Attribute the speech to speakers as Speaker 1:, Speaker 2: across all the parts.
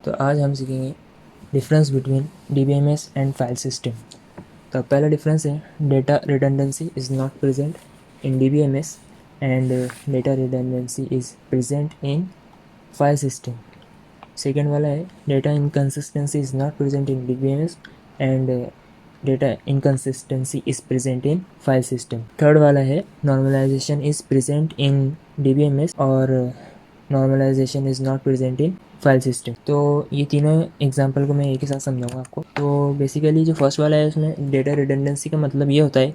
Speaker 1: तो आज हम सीखेंगे difference between DBMS and file system. तो पहला डिफरेंस है data redundancy is not present in DBMS and data redundancy is present in file system. Second वाला है data inconsistency is not present in DBMS and data inconsistency is present in file system. Third वाला है normalisation is present in DBMS और normalisation is not present in file system. तो ये तीनों example को मैं एक ही साथ समझाऊंगा आपको। तो बेसिकली जो फर्स्ट वाला है उसमें डेटा रिडंडेंसी का मतलब ये होता है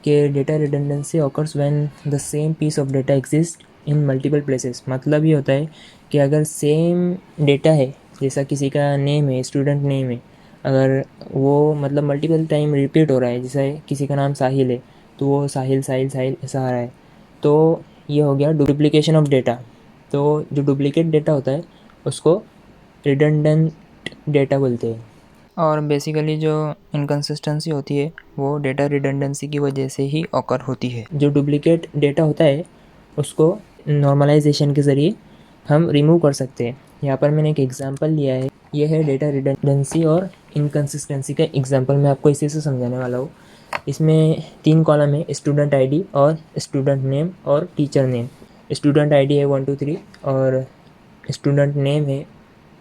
Speaker 1: कि data redundancy occurs when the same piece of data exist in multiple places. मतलब ये होता है कि अगर सेम डेटा है, जैसा किसी का नेम है, स्टूडेंट नेम है, अगर वो मतलब मल्टीपल टाइम रिपीट हो रहा है, जैसे किसी का नाम साहिल है तो वो साहिल साहिल साहिल ऐसा आ रहा है, तो ये हो गया डुप्लीकेशन ऑफ डेटा। तो जो डुप्लीकेट डेटा होता है उसको रिडंडेंट डेटा बोलते हैं। और बेसिकली जो इनकन्सिस्टेंसी होती है वो डेटा रिडंडेंसी की वजह से ही ऑकर होती है। जो डुप्लीकेट डेटा होता है उसको नॉर्मलाइजेशन के ज़रिए हम रिमूव कर सकते हैं। यहाँ पर मैंने एक एग्जांपल लिया है, ये है डेटा रिडंडेंसी और इनकन्सिस्टेंसी का एग्जांपल। मैं आपको इसी से समझाने वाला हूँ। इसमें 3 कॉलम है, स्टूडेंट आईडी और स्टूडेंट नेम और टीचर नेम। स्टूडेंट आईडी है 1 2 3 और स्टूडेंट नेम है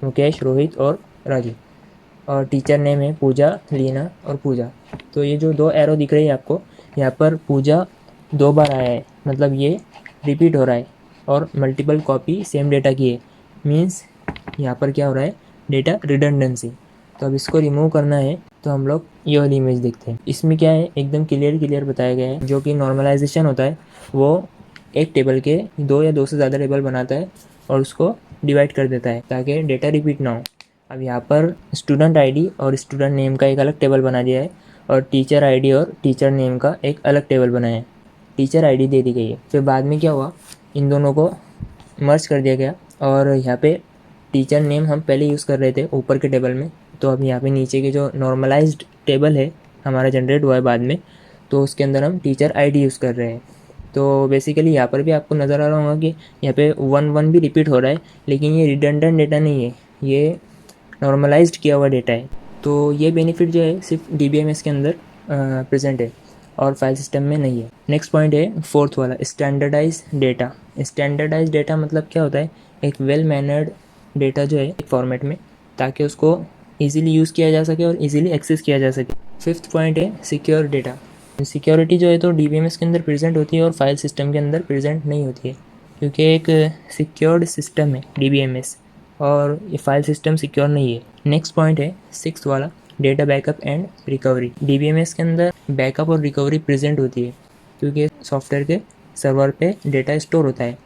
Speaker 1: मुकेश, रोहित और राजू, और टीचर नेम है पूजा, लीना और पूजा। तो ये जो 2 एरो दिख रही है आपको, यहाँ पर पूजा 2 बार आया है, मतलब ये रिपीट हो रहा है और मल्टीपल कॉपी सेम डेटा की है, मीन्स यहाँ पर क्या हो रहा है, डेटा रिडंडेंसी। तो अब इसको रिमूव करना है तो हम लोग ये वाली इमेज देखते हैं। इसमें क्या है, एकदम क्लियर बताया गया है। जो कि नॉर्मलाइजेशन होता है वो एक टेबल के 2 या 2 से ज़्यादा टेबल बनाता है और उसको डिवाइड कर देता है ताकि डेटा रिपीट ना हो। अब यहाँ पर स्टूडेंट आईडी और स्टूडेंट नेम का एक अलग टेबल बना दिया है और टीचर आईडी और टीचर नेम का एक अलग टेबल बनाया है। टीचर आईडी दे दी गई है। फिर बाद में क्या हुआ, इन दोनों को मर्ज कर दिया गया और यहाँ पे टीचर नेम हम पहले यूज़ कर रहे थे ऊपर के टेबल में, तो अब यहाँ पे नीचे के जो नॉर्मलाइज्ड टेबल है हमारा जनरेट हुआ है बाद में, तो उसके अंदर हम टीचर आईडी यूज़ कर रहे हैं। तो बेसिकली यहाँ पर भी आपको नज़र आ रहा होगा कि यहाँ पे 1 1 भी रिपीट हो रहा है, लेकिन ये रिडंडेंट डेटा नहीं है, ये नॉर्मलाइज्ड किया हुआ डेटा है। तो ये बेनिफिट जो है सिर्फ DBMS के अंदर प्रेजेंट है और फाइल सिस्टम में नहीं है। नेक्स्ट पॉइंट है फोर्थ वाला, स्टैंडर्डाइज डेटा। स्टैंडर्डाइज डेटा मतलब क्या होता है, एक वेल मैनर्ड डेटा जो है एक फॉर्मेट में, ताकि उसको ईजिली यूज़ किया जा सके और ईजिली एक्सेस किया जा सके। फिफ्थ पॉइंट है सिक्योर डेटा। सिक्योरिटी जो है तो DBMS के अंदर प्रेजेंट होती है और फाइल सिस्टम के अंदर प्रेजेंट नहीं होती है, क्योंकि एक सिक्योर्ड सिस्टम है DBMS और ये फाइल सिस्टम सिक्योर नहीं है। नेक्स्ट पॉइंट है सिक्स्थ वाला, data backup and recovery. DBMS के अंदर बैकअप और रिकवरी प्रेजेंट होती है क्योंकि सॉफ्टवेयर के सर्वर पे डेटा स्टोर होता है।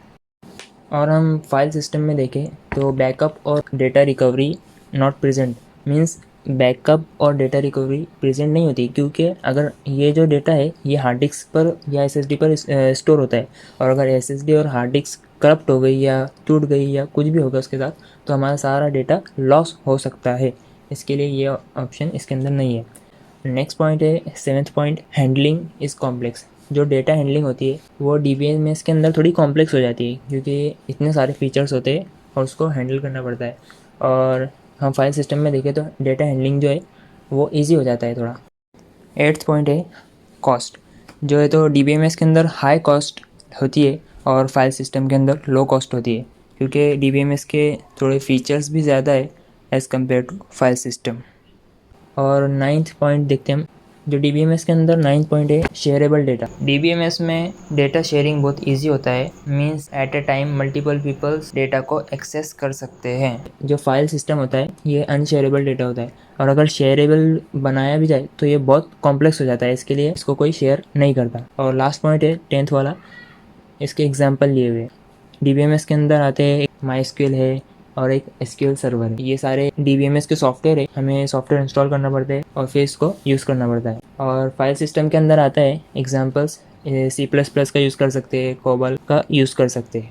Speaker 1: और हम फाइल सिस्टम में देखें तो बैकअप और data recovery not present, means backup और डेटा रिकवरी प्रेजेंट नहीं होती, क्योंकि अगर ये जो डेटा है ये हार्ड डिस्क पर या SSD पर स्टोर होता है, और अगर SSD और हार्ड डिस्क करप्ट हो गई या टूट गई या कुछ भी होगा उसके साथ, तो हमारा सारा डेटा लॉस हो सकता है। इसके लिए ये ऑप्शन इसके अंदर नहीं है। नेक्स्ट पॉइंट है seventh point, handling is complex. जो डेटा हैंडलिंग होती है वो DBMS के अंदर थोड़ी कॉम्प्लेक्स हो जाती है, क्योंकि इतने सारे फीचर्स होते हैं और उसको हैंडल करना पड़ता है। और हम फाइल सिस्टम में देखें तो डेटा हैंडलिंग जो है वो इजी हो जाता है थोड़ा। एट्थ पॉइंट है कॉस्ट। जो है तो DBMS के अंदर हाई कॉस्ट होती है और फाइल सिस्टम के अंदर लो कॉस्ट होती है, क्योंकि DBMS के थोड़े फीचर्स भी ज़्यादा है as compare to file system. और नाइन्थ पॉइंट देखते हैं हम, जो DBMS के अंदर नाइन्थ पॉइंट है शेयरेबल डेटा। DBMS में डेटा शेयरिंग बहुत इजी होता है, means at a time multiple peoples data को एक्सेस कर सकते हैं। जो फाइल सिस्टम होता है ये अनशेयरेबल डेटा होता है, और अगर शेयरेबल बनाया भी जाए तो ये बहुत कॉम्प्लेक्स हो जाता है, इसके लिए इसको कोई शेयर नहीं करता। और लास्ट पॉइंट है टेंथ वाला, इसके एग्जाम्पल लिए हुए DBMS के अंदर आते हैं, एक MySQL है और एक SQL सर्वर है। ये सारे DBMS के सॉफ्टवेयर है, हमें सॉफ्टवेयर इंस्टॉल करना पड़ता है और फिर इसको यूज़ करना पड़ता है। और फाइल सिस्टम के अंदर आता है एग्जाम्पल्स, C++ का यूज़ कर सकते हैं, कोबल का यूज़ कर सकते हैं।